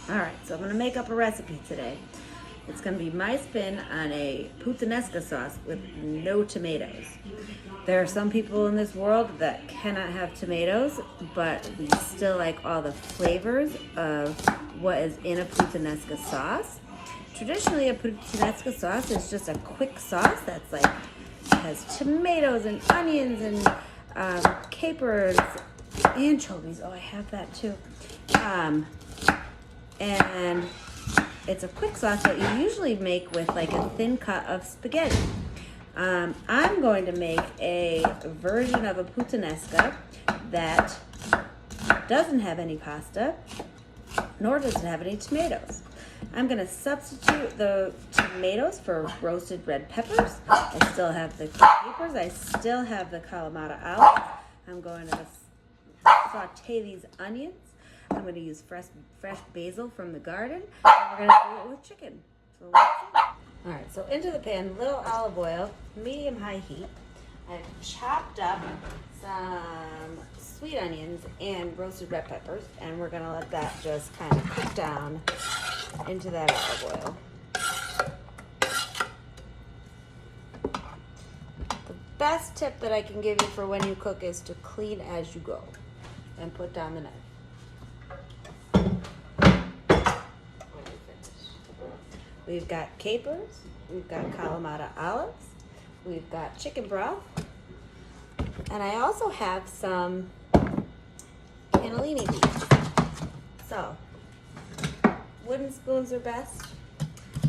All right, so I'm gonna make up a recipe today. It's gonna be my spin on a Putanesca sauce with no tomatoes. There are some people in this world that cannot have tomatoes, but we still like all the flavors of what is in a Putanesca sauce. Traditionally, a Putanesca sauce is just a quick sauce that's like has tomatoes and onions and capers, anchovies. Oh, I have that too. And it's a quick sauce that you usually make with like a thin cut of spaghetti. I'm going to make a version of a Putanesca that doesn't have any pasta, nor does it have any tomatoes. I'm going to substitute the tomatoes for roasted red peppers. I still have the capers. I still have the Kalamata olives. I'm going to saute these onions. I'm going to use fresh basil from the garden. And we're going to do it with chicken. So let's see. All right, so into the pan, little olive oil, medium-high heat. I've chopped up some sweet onions and roasted red peppers, and we're going to let that just kind of cook down into that olive oil. The best tip that I can give you for when you cook is to clean as you go and put down the knife. We've got capers, we've got Kalamata olives, we've got chicken broth, and I also have some cannellini beef. So, wooden spoons are best.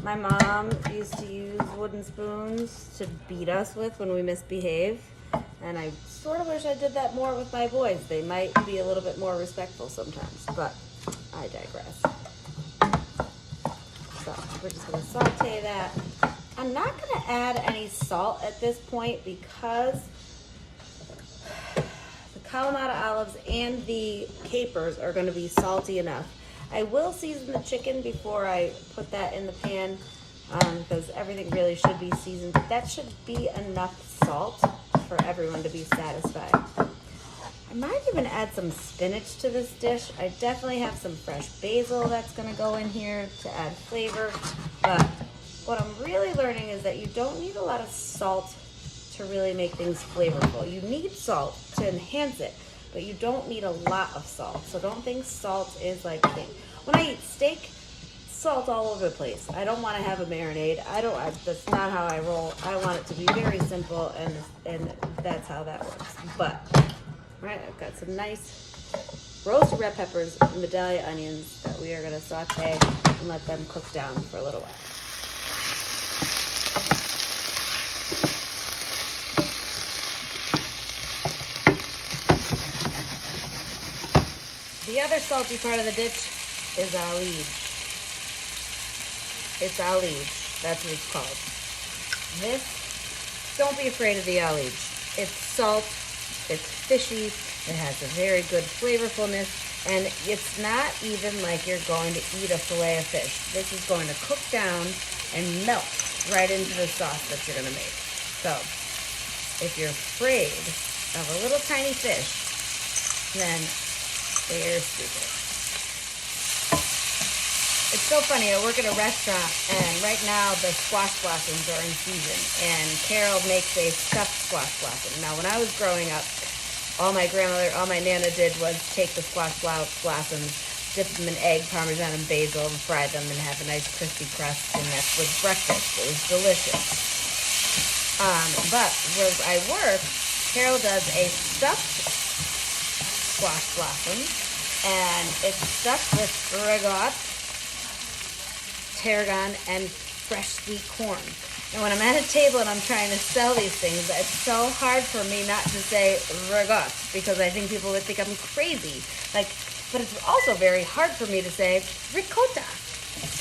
My mom used to use wooden spoons to beat us with when we misbehave, and I sort of wish I did that more with my boys. They might be a little bit more respectful sometimes, but I digress. So we're just going to saute that. I'm not going to add any salt at this point because the Kalamata olives and the capers are going to be salty enough. I will season the chicken before I put that in the pan because everything really should be seasoned. But that should be enough salt for everyone to be satisfied. I might even add some spinach to this dish. I definitely have some fresh basil that's going to go in here to add flavor. But what I'm really learning is that you don't need a lot of salt to really make things flavorful. You need salt to enhance it, but you don't need a lot of salt. So don't think salt is like king. When I eat steak, salt all over the place. I don't want to have a marinade. That's not how I roll. I want it to be very simple, and that's how that works. But all right, I've got some nice roasted red peppers and medallia onions that we are going to saute and let them cook down for a little while. The other salty part of the dish is olive. It's olive. That's what it's called. Don't be afraid of the olive. It's salt. It's fishy, it has a very good flavorfulness, and it's not even like you're going to eat a fillet of fish. This is going to cook down and melt right into the sauce that you're going to make. So, if you're afraid of a little tiny fish, then you're stupid. It's so funny, I work at a restaurant, and right now the squash blossoms are in season, and Carol makes a stuffed squash blossom. Now, when I was growing up, all my Nana did was take the squash blossoms, dip them in egg, Parmesan, and basil, and fry them, and have a nice crispy crust, and that was breakfast. It was delicious. But where I work, Carol does a stuffed squash blossom, and it's stuffed with ragout, tarragon, and fresh sweet corn. And when I'm at a table and I'm trying to sell these things, it's so hard for me not to say ragout because I think people would think I'm crazy. But it's also very hard for me to say ricotta.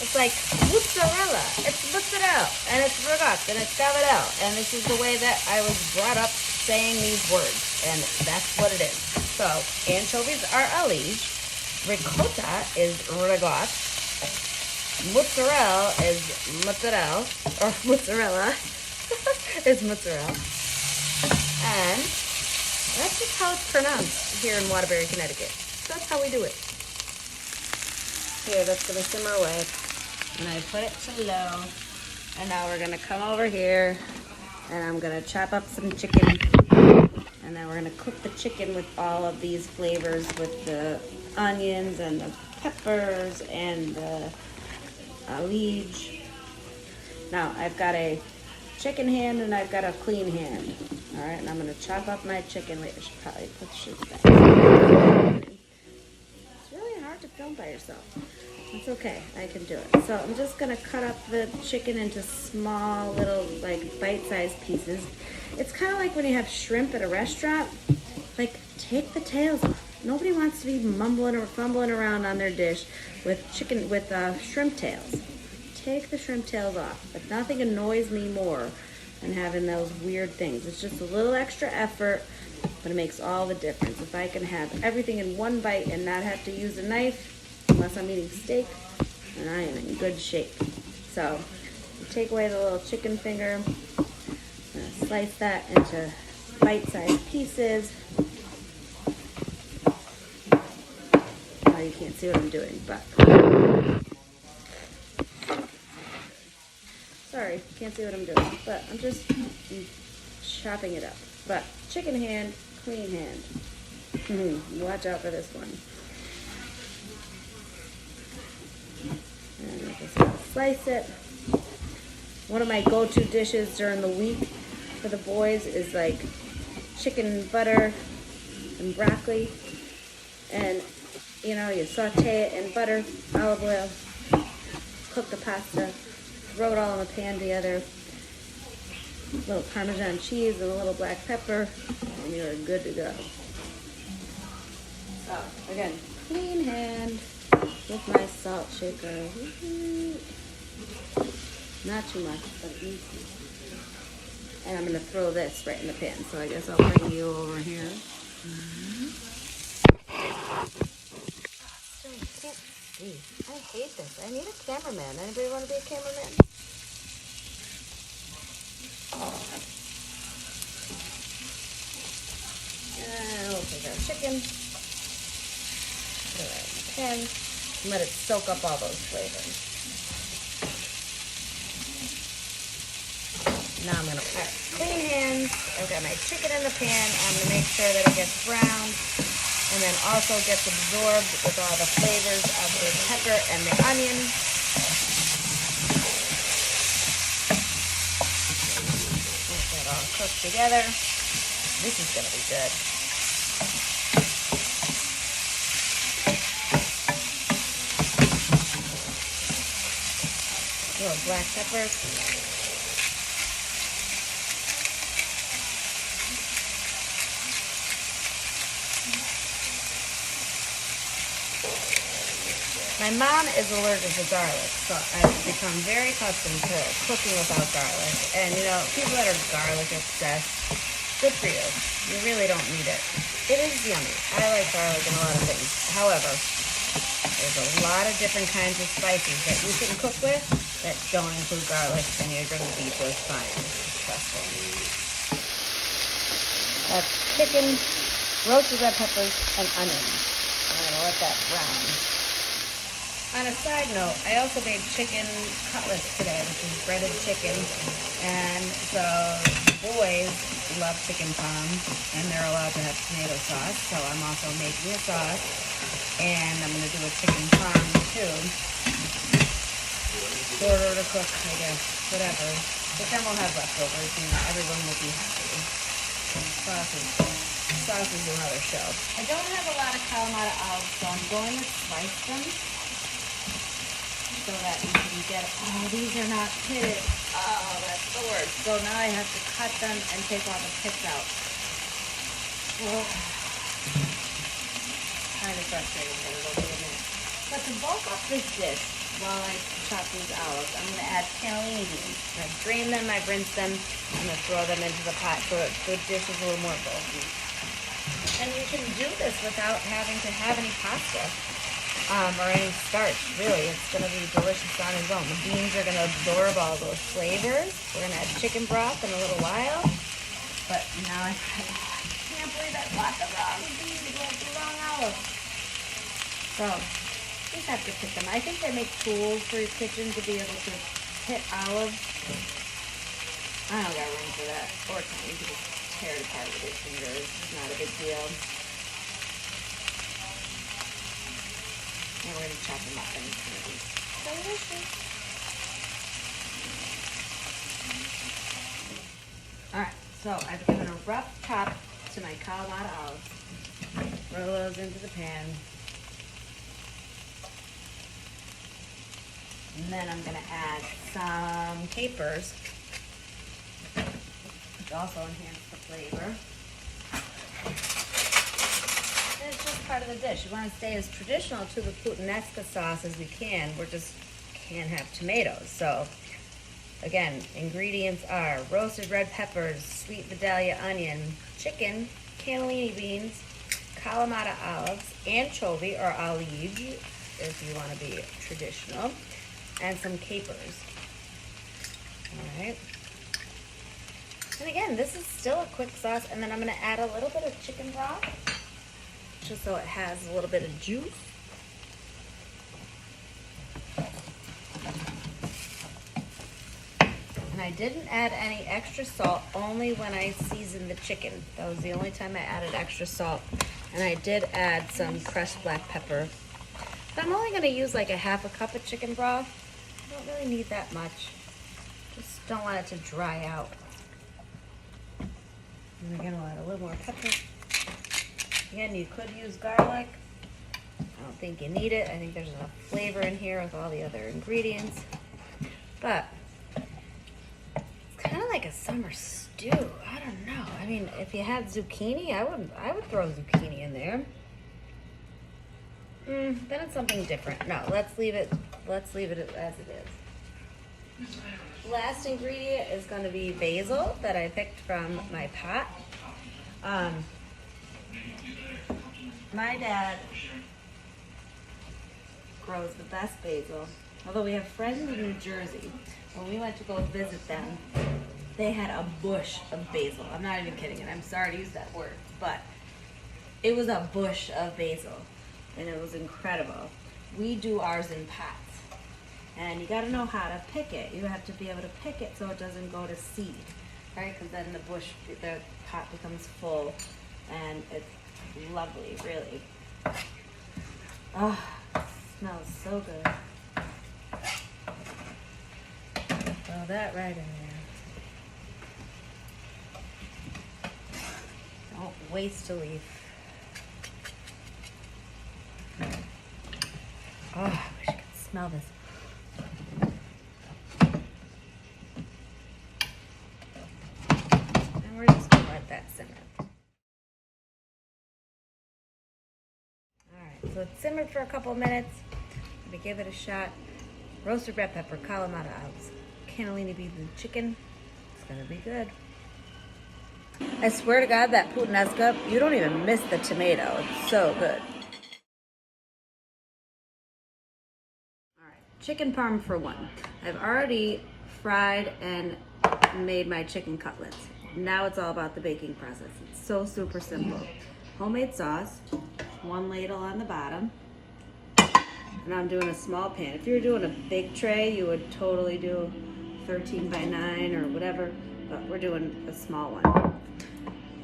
It's like mozzarella. It's mozzarella, and it's ragout, and it's gavarel. And this is the way that I was brought up saying these words, and that's what it is. So anchovies are olive, ricotta is ragout, mozzarella is mozzarella, or mozzarella is mozzarella, and that's just how it's pronounced here in Waterbury, Connecticut. So that's how we do it. here that's gonna simmer away. And I put it to low. And now we're gonna come over here and I'm gonna chop up some chicken. And then we're gonna cook the chicken with all of these flavors, with the onions and the peppers and the liege. Now I've got a chicken hand and I've got a clean hand. All right, and I'm gonna chop up my chicken. Wait, I should probably put shit back. It's really hard to film by yourself. It's okay, I can do it. So I'm just gonna cut up the chicken into small little like bite-sized pieces. It's kind of like when you have shrimp at a restaurant. Like, take the tails off. Nobody wants to be mumbling or fumbling around on their dish with shrimp tails. Take the shrimp tails off. But nothing annoys me more than having those weird things. It's just a little extra effort, but it makes all the difference. If I can have everything in one bite and not have to use a knife, unless I'm eating steak, then I am in good shape. So, take away the little chicken finger, slice that into bite-sized pieces. Now you can't see what I'm doing, but sorry, can't see what I'm doing, but I'm just chopping it up. But chicken hand, clean hand. Watch out for this one. And I'm just gonna slice it. One of my go-to dishes during the week for the boys is like chicken butter and broccoli. And you know, you saute it in butter, olive oil, cook the pasta, throw it all in the pan together, a little Parmesan cheese and a little black pepper, and you're good to go. So, again, clean hand with my salt shaker. Not too much, but it needs to. And I'm going to throw this right in the pan, so I guess I'll bring you over here. I hate this. I need a cameraman. Anybody want to be a cameraman? And we'll take our chicken, put it right in the pan, and let it soak up all those flavors. Now I'm going to put clean hands. I've got my chicken in the pan. I'm going to make sure that it gets browned. And then also gets absorbed with all the flavors of the pepper and the onion. Get that all cooked together. This is going to be good. A little black pepper. My mom is allergic to garlic, so I've become very accustomed to cooking without garlic. And you know, people that are garlic obsessed, good for you. You really don't need it. It is yummy. I like garlic in a lot of things. However, there's a lot of different kinds of spices that you can cook with that don't include garlic, and you're going to be just fine. Trust me. That's chicken, roasted red peppers, and onions. I'm going to let that brown. On a side note, I also made chicken cutlets today, which is breaded chicken. And so boys love chicken parm, and they're allowed to have tomato sauce. So I'm also making a sauce, and I'm going to do a chicken parm too. Shorter to cook, I guess, whatever. But then we'll have leftovers, you know, everyone will be happy. Sauce is another show. I don't have a lot of Kalamata olives, so I'm going to slice them, so that you can get it. Oh, these are not pitted. Oh, that's the worst. So now I have to cut them and take all the pits out. Oh. Kind of frustrating, but it'll be a minute. But to bulk up this dish, while I chop these olives, I'm going to add cannellini beans. I drain them, I rinse them, I'm going to throw them into the pot so that the dish is a little more bulky. And you can do this without having to have any pasta. Or any starch, really. It's going to be delicious on its own. The beans are going to absorb all those flavors. We're going to add chicken broth in a little while. But now I can't believe I bought the wrong beans with the wrong olive. So, just have to pick them. I think they make tools for your kitchen to be able to hit olives. I don't got room for that. Or time. You can just tear it apart with your fingers. It's not a big deal. And we're going to chop them up, and it's going to be delicious. Alright, so I've given a rough chop to my Kalamata olives. Roll those into the pan. And then I'm going to add some capers, which also enhance the flavor. And it's just part of the dish. You want to stay as traditional to the Putanesca sauce as we can. We just can't have tomatoes. So, again, ingredients are roasted red peppers, sweet Vidalia onion, chicken, cannellini beans, Kalamata olives, anchovy or olive, if you want to be traditional, and some capers. All right. And again, this is still a quick sauce, and then I'm going to add a little bit of chicken broth, just so it has a little bit of juice. And I didn't add any extra salt, only when I seasoned the chicken. That was the only time I added extra salt. And I did add some crushed black pepper. But I'm only going to use like a half a cup of chicken broth. I don't really need that much. Just don't want it to dry out. And again, we'll add a little more pepper. Again, you could use garlic. I don't think you need it. I think there's enough flavor in here with all the other ingredients. But it's kind of like a summer stew. I don't know. I mean, if you had zucchini, I would throw zucchini in there. Then it's something different. No, let's leave it as it is. Last ingredient is going to be basil that I picked from my pot. My dad grows the best basil. Although we have friends in New Jersey, when we went to go visit them, they had a bush of basil. I'm not even kidding, and I'm sorry to use that word, but it was a bush of basil, and it was incredible. We do ours in pots, and you got to know how to pick it. You have to be able to pick it so it doesn't go to seed, right? Because then the pot becomes full, and it's lovely, really. Oh, it smells so good. Throw that right in there. Don't waste a leaf. Oh, I wish I could smell this. And we're just gonna let that simmer. Alright, so it's simmered for a couple of minutes. I'm gonna give it a shot. Roasted red pepper, Kalamata olives, cannellini beans, and chicken. It's gonna be good. I swear to God, that Putanesca, you don't even miss the tomato. It's so good. Alright, chicken parm for one. I've already fried and made my chicken cutlets. Now it's all about the baking process. It's so super simple. Homemade sauce, 1 ladle on the bottom. And I'm doing a small pan. If you were doing a big tray, you would totally do 13 by 9 or whatever, but we're doing a small one.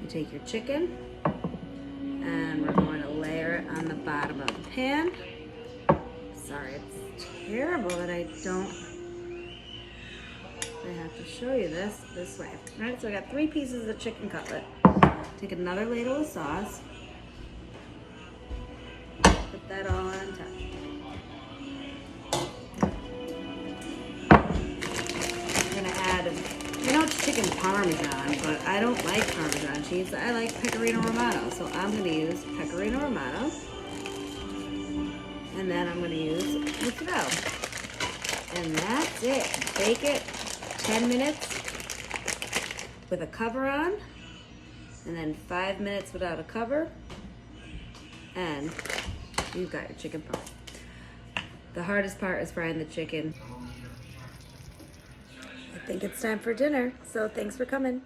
You take your chicken, and we're going to layer it on the bottom of the pan. Sorry, it's terrible that I have to show you this way. All right, so I got 3 pieces of chicken cutlet. Take another ladle of sauce, put that all on top. It's chicken parmesan, but I don't like Parmesan cheese. I like Pecorino Romano, so I'm going to use Pecorino Romano, and then I'm going to use mozzarella, and that's it. Bake it 10 minutes with a cover on, and then 5 minutes without a cover, and you've got your chicken parm. The hardest part is frying the chicken. I think it's time for dinner, so thanks for coming.